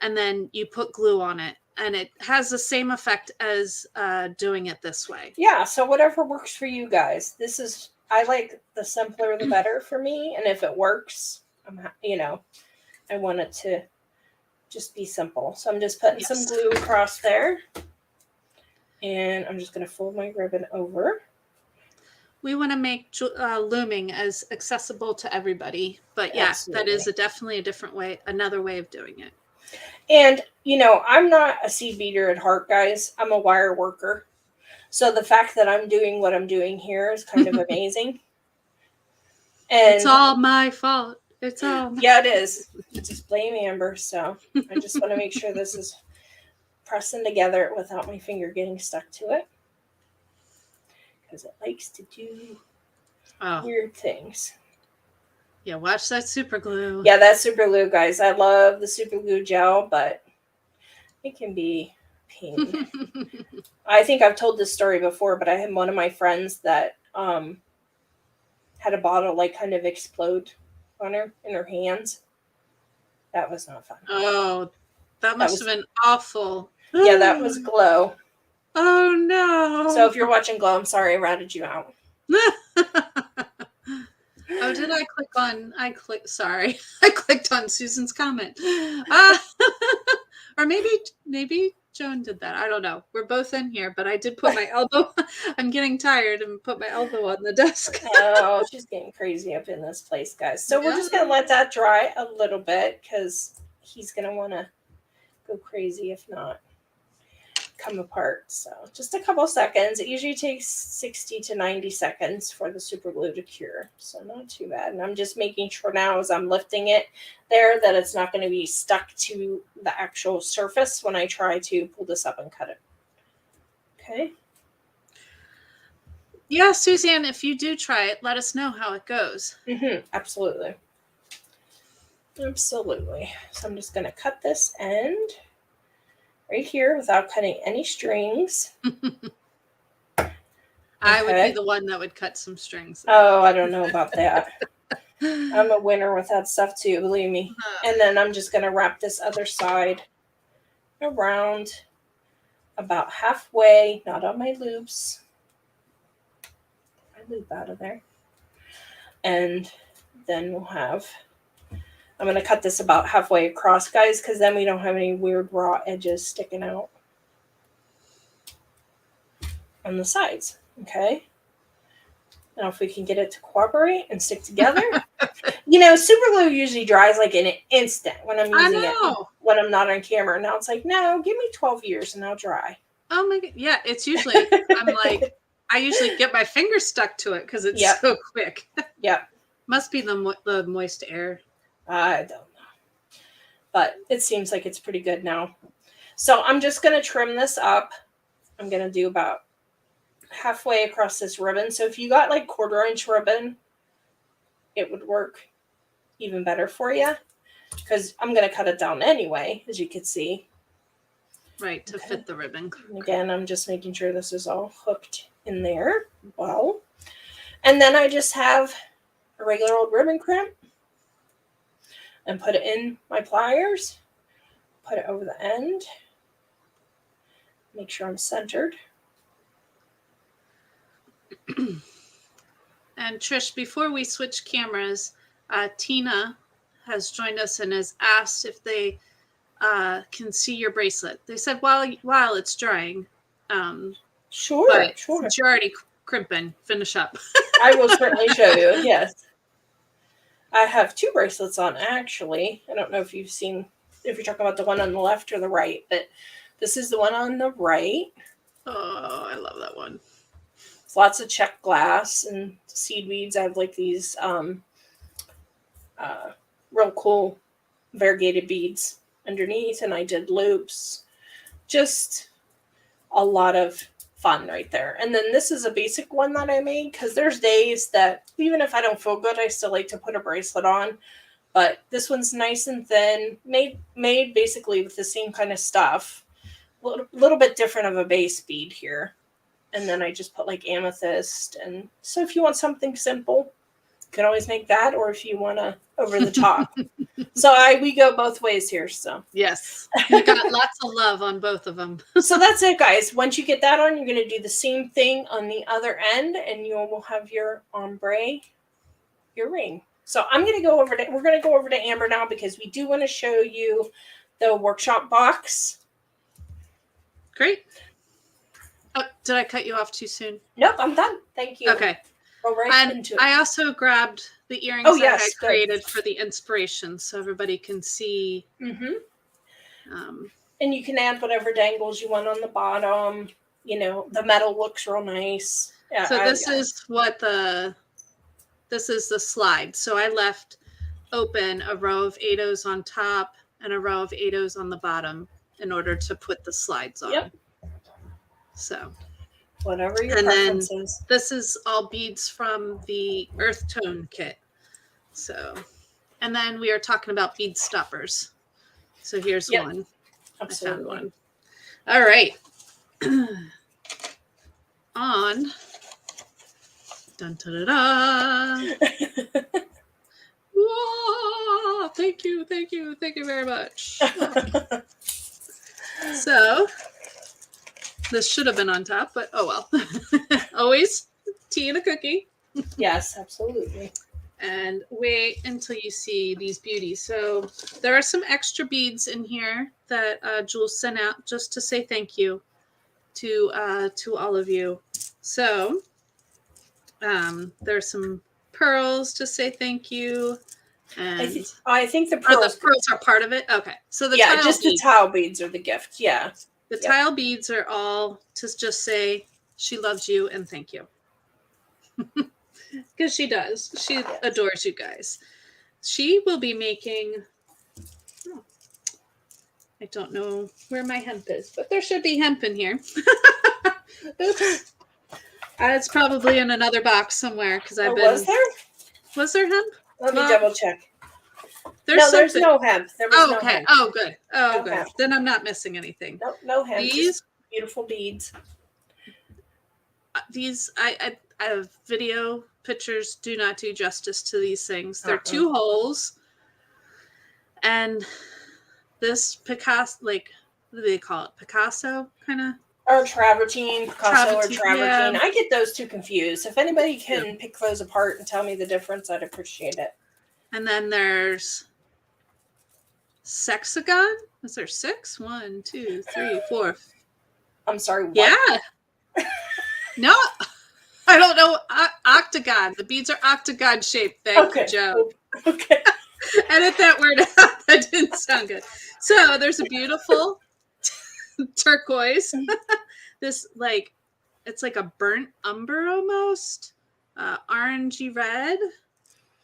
and then you put glue on it, and it has the same effect as doing it this way. Yeah, so whatever works for you guys. I like the simpler the better for me, and if it works, I want it to just be simple. So I'm just putting some glue across there, and I'm just going to fold my ribbon over. We want to make looming as accessible to everybody, but yes, that is definitely a different way, another way of doing it. And, I'm not a seed beater at heart, guys. I'm a wire worker. So the fact that I'm doing what I'm doing here is kind of amazing. And it's all my fault. It's all yeah, it is. Just blame Amber. So I just want to make sure this is pressing together without my finger getting stuck to it, because it likes to do weird things. Yeah, watch that super glue. Yeah, that's super glue, guys. I love the super glue gel, but it can be pain. I think I've told this story before, but I had one of my friends that had a bottle like kind of explode on her in her hands. That was not fun. Oh, that must have been awful. Yeah, that was Glow. Oh no. So if you're watching Glow, I'm sorry I ratted you out. Oh, did I click on? I clicked on Susan's comment. Or maybe Joan did that. I don't know. We're both in here, but I did put my elbow. I'm getting tired and put my elbow on the desk. Oh, she's getting crazy up in this place, guys. So we're just going to let that dry a little bit because he's going to want to go crazy if not come apart. So just a couple seconds. It usually takes 60 to 90 seconds for the super glue to cure. So not too bad. And I'm just making sure now as I'm lifting it there that it's not going to be stuck to the actual surface when I try to pull this up and cut it. Okay. Yeah, Suzanne, if you do try it, let us know how it goes. Absolutely. Absolutely. So I'm just going to cut this end right here without cutting any strings. I would be the one that would cut some strings. Oh, I don't know about that. I'm a winner with that stuff too, believe me. And then I'm just going to wrap this other side around about halfway, not on my loops. I loop out of there. And then we'll have, I'm going to cut this about halfway across, guys, because then we don't have any weird raw edges sticking out on the sides. Okay. Now if we can get it to cooperate and stick together. You know, super glue usually dries like in an instant when I'm using it, when I'm not on camera. Now it's like, no, give me 12 years and I'll dry. Oh my God. Yeah, it's usually, I'm like, I usually get my fingers stuck to it because it's so quick. Yep. Must be the moist air. I don't know. But it seems like it's pretty good now. So I'm just going to trim this up. I'm going to do about halfway across this ribbon. So if you got like 1/4 inch ribbon, it would work even better for you because I'm going to cut it down anyway, as you can see. Right, to fit the ribbon. And again, I'm just making sure this is all hooked in there well. And then I just have a regular old ribbon crimp and put it in my pliers, put it over the end, make sure I'm centered. And Trish, before we switch cameras, Tina has joined us and has asked if they can see your bracelet. They said while it's drying. Sure, but sure. Since you're already crimping, finish up. I will certainly show you. Yes, I have 2 bracelets on actually. I don't know if you've seen, if you're talking about the one on the left or the right, but this is the one on the right. Oh, I love that one. Lots of check glass and seed beads. I have like these real cool variegated beads underneath, and I did loops. Just a lot of fun right there. And then this is a basic one that I made because there's days that even if I don't feel good, I still like to put a bracelet on. But this one's nice and thin, made basically with the same kind of stuff. A little bit different of a base bead here. And then I just put like amethyst. And so if you want something simple, you can always make that. Or if you want to over the top. So we go both ways here. So yes, you got lots of love on both of them. So that's it, guys. Once you get that on, you're going to do the same thing on the other end. And you will have your ombre earring. So we're going to go over to Amber now because we do want to show you the workshop box. Great. Oh, did I cut you off too soon? Nope, I'm done. Thank you. Okay. Go right into it. I also grabbed the earrings that I created for the inspiration so everybody can see. Mm-hmm. And you can add whatever dangles you want on the bottom. You know, the metal looks real nice. Yeah, so this is the slide. So I left open a row of 8/0s on top and a row of 8/0s on the bottom in order to put the slides on. Yep. So whatever your preference is. This is all beads from the Earth Tone kit. So, and then we are talking about bead stoppers. So here's one. Absolutely. I found one. All right. On. Dun, da, da, da. Whoa! Thank you very much. So this should have been on top, but oh well. Always tea and a cookie. Yes, absolutely. And wait until you see these beauties. So there are some extra beads in here that Jules sent out just to say thank you to all of you. So there's some pearls to say thank you. And I think the are pearls, the pearls are part of it. Okay, so the yeah, tile just beads, the tile beads are the gift. Yeah, the tile beads are all to just say she loves you and thank you. Because she does. She adores you guys. She will be making, I don't know where my hemp is, but there should be hemp in here. Oops. It's probably in another box somewhere because I've been. Was there hemp? Let me double check. There's no hemp. There was no hemp. Oh, good. Oh, No good. hemp. Then I'm not missing anything. No hemp. These beautiful beads. I have video pictures do not do justice to these things. They're 2 holes, and this Picasso, like, what do they call it? Picasso kind of. Or travertine, Picasso, or travertine. Yeah. I get those two confused. If anybody can pick those apart and tell me the difference, I'd appreciate it. And then there's sexagon. Is there 6? 1, 2, 3, 4. I'm sorry. What? Yeah. No, I don't know. Octagon. The beads are octagon shaped. Thank you, Joe. Okay. Edit that word out. That didn't sound good. So there's a beautiful turquoise. This, like, it's like a burnt umber almost. Orangey red.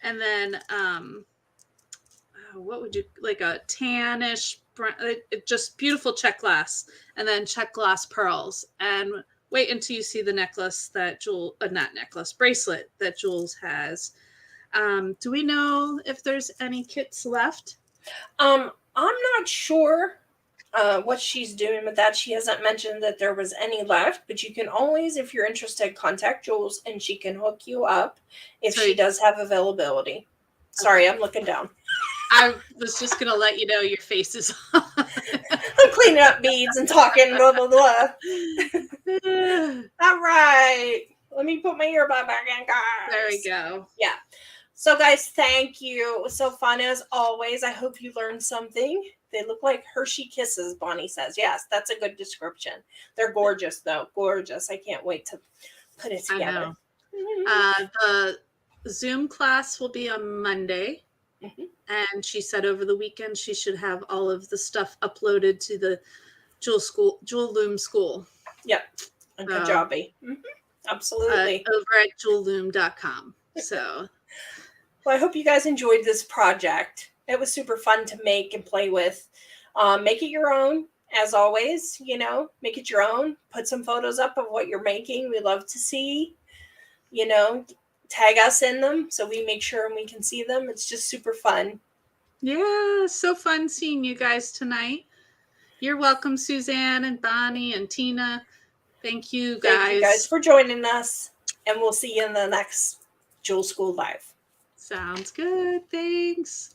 And then what would you, like a tannish, just beautiful check glass, and then check glass pearls. And wait until you see the necklace that bracelet that Jules has. Do we know if there's any kits left? I'm not sure what she's doing with that. She hasn't mentioned that there was any left, but you can always, if you're interested, contact Jules and she can hook you up if she does have availability. Sorry, I'm looking down. I was just going to let you know your face is on. I'm cleaning up beads and talking, blah, blah, blah. All right. Let me put my earbud back in, guys. There we go. Yeah. So, guys, thank you. It was so fun as always. I hope you learned something. They look like Hershey Kisses, Bonnie says. Yes, that's a good description. They're gorgeous, though. Gorgeous. I can't wait to put it together. I know. The Zoom class will be on Monday. Mm-hmm. And she said over the weekend she should have all of the stuff uploaded to the Jewel Loom school. Yep. Good job, mm-hmm. Absolutely. Over at jewelloom.com. So, well, I hope you guys enjoyed this project. It was super fun to make and play with. Make it your own, as always. Make it your own. Put some photos up of what you're making. We love to see. Tag us in them so we make sure and we can see them. It's just super fun. Yeah, so fun seeing you guys tonight. You're welcome, Suzanne and Bonnie and Tina. Thank you guys. Thank you guys for joining us. And we'll see you in the next Jewel School Live. Sounds good. Thanks.